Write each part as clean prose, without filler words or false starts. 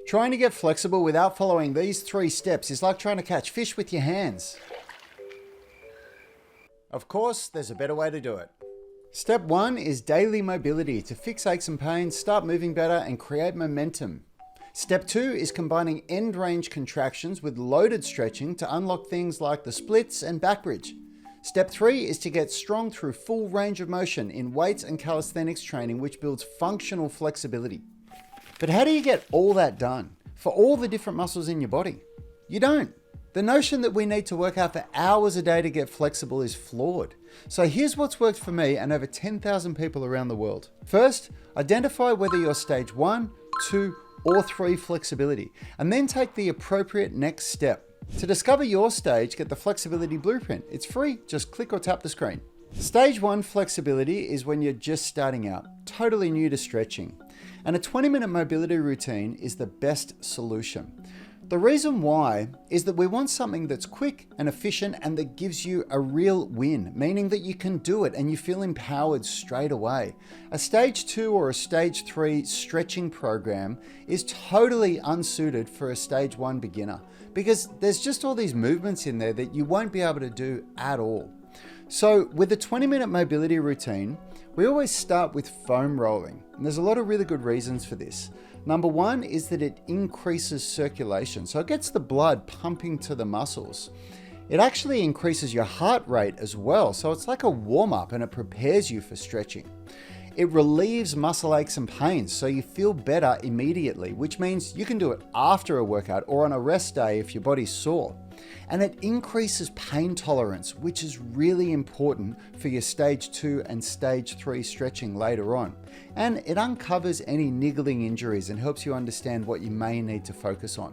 Trying to get flexible without following these 3 steps is like trying to catch fish with your hands. Of course, there's a better way to do it. Step 1 is daily mobility to fix aches and pains, start moving better, and create momentum. Step 2 is combining end range contractions with loaded stretching to unlock things like the splits and back bridge. Step 3 is to get strong through full range of motion in weights and calisthenics training, which builds functional flexibility. But how do you get all that done for all the different muscles in your body? You don't. The notion that we need to work out for hours a day to get flexible is flawed. So here's what's worked for me and over 10,000 people around the world. First, identify whether you're stage 1, 2, or 3 flexibility, and then take the appropriate next step. To discover your stage, get the flexibility blueprint. It's free, just click or tap the screen. Stage 1 flexibility is when you're just starting out, totally new to stretching. And a 20-minute mobility routine is the best solution. The reason why is that we want something that's quick and efficient and that gives you a real win, meaning that you can do it and you feel empowered straight away. A stage 2 or a stage 3 stretching program is totally unsuited for a stage 1 beginner because there's just all these movements in there that you won't be able to do at all. So with a 20-minute mobility routine, we always start with foam rolling. And there's a lot of really good reasons for this. Number 1 is that it increases circulation. So it gets the blood pumping to the muscles. It actually increases your heart rate as well. So it's like a warm-up and it prepares you for stretching. It relieves muscle aches and pains, so you feel better immediately, which means you can do it after a workout or on a rest day if your body's sore. And it increases pain tolerance, which is really important for your stage 2 and stage 3 stretching later on. And it uncovers any niggling injuries and helps you understand what you may need to focus on.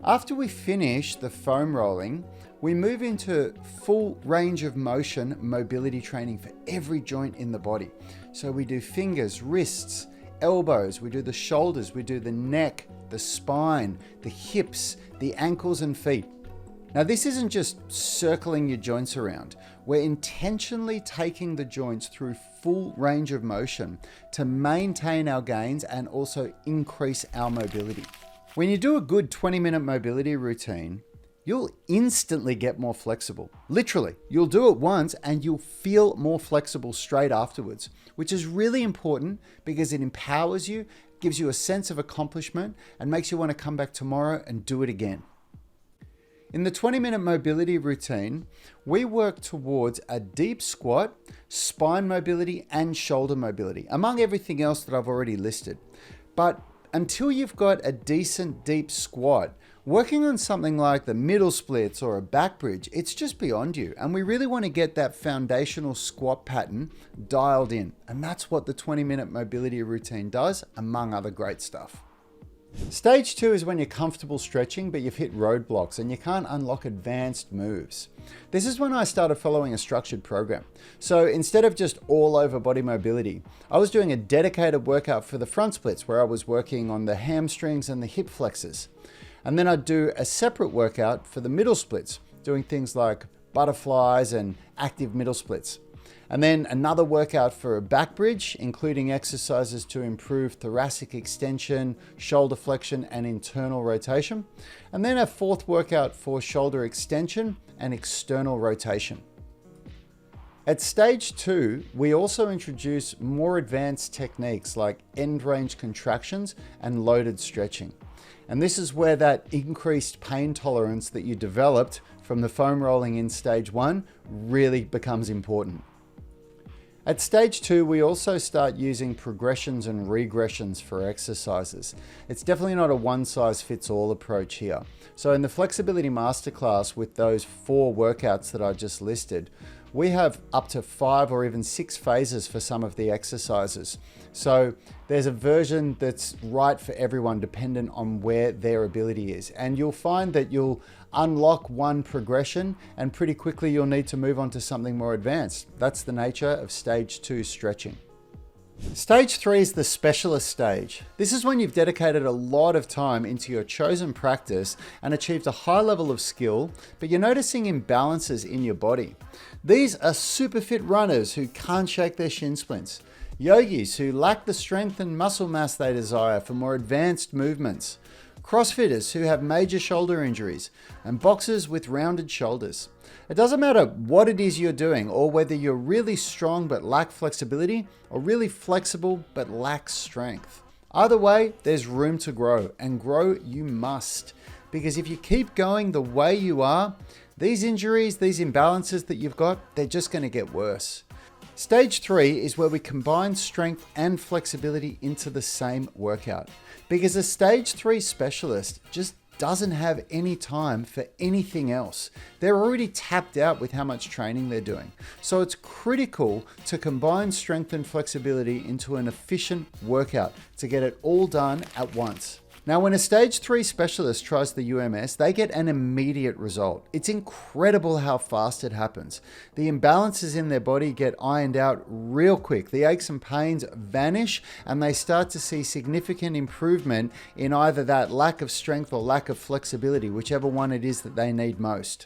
After we finish the foam rolling, we move into full range of motion mobility training for every joint in the body. So we do fingers, wrists, elbows, we do the shoulders, we do the neck, the spine, the hips, the ankles and feet. Now this isn't just circling your joints around. We're intentionally taking the joints through full range of motion to maintain our gains and also increase our mobility. When you do a good 20-minute mobility routine, you'll instantly get more flexible. Literally, you'll do it once and you'll feel more flexible straight afterwards, which is really important because it empowers you, gives you a sense of accomplishment, and makes you want to come back tomorrow and do it again. In the 20-minute mobility routine, we work towards a deep squat, spine mobility, and shoulder mobility, among everything else that I've already listed. But until you've got a decent deep squat, working on something like the middle splits or a back bridge, it's just beyond you. And we really want to get that foundational squat pattern dialed in. And that's what the 20-minute mobility routine does, among other great stuff. Stage 2 is when you're comfortable stretching, but you've hit roadblocks and you can't unlock advanced moves. This is when I started following a structured program. So instead of just all over body mobility, I was doing a dedicated workout for the front splits where I was working on the hamstrings and the hip flexors. And then I'd do a separate workout for the middle splits, doing things like butterflies and active middle splits. And then another workout for a back bridge, including exercises to improve thoracic extension, shoulder flexion, and internal rotation. And then a fourth workout for shoulder extension and external rotation. At stage 2, we also introduce more advanced techniques like end range contractions and loaded stretching. And this is where that increased pain tolerance that you developed from the foam rolling in stage 1 really becomes important. At stage 2, we also start using progressions and regressions for exercises. It's definitely not a one-size-fits-all approach here. So in the Flexibility Masterclass with those 4 workouts that I just listed, we have up to 5 or even 6 phases for some of the exercises. So there's a version that's right for everyone dependent on where their ability is. And you'll find that you'll unlock one progression and pretty quickly you'll need to move on to something more advanced. That's the nature of stage 2 stretching. Stage 3 is the specialist stage. This is when you've dedicated a lot of time into your chosen practice and achieved a high level of skill, but you're noticing imbalances in your body. These are super fit runners who can't shake their shin splints. Yogis who lack the strength and muscle mass they desire for more advanced movements, CrossFitters who have major shoulder injuries, and boxers with rounded shoulders. It doesn't matter what it is you're doing, or whether you're really strong but lack flexibility, or really flexible but lack strength. Either way, there's room to grow, and grow you must. Because if you keep going the way you are, these injuries, these imbalances that you've got, they're just going to get worse. Stage 3 is where we combine strength and flexibility into the same workout. Because a stage 3 specialist just doesn't have any time for anything else. They're already tapped out with how much training they're doing. So it's critical to combine strength and flexibility into an efficient workout to get it all done at once. Now, when a stage 3 specialist tries the UMS, they get an immediate result. It's incredible how fast it happens. The imbalances in their body get ironed out real quick. The aches and pains vanish, and they start to see significant improvement in either that lack of strength or lack of flexibility, whichever one it is that they need most.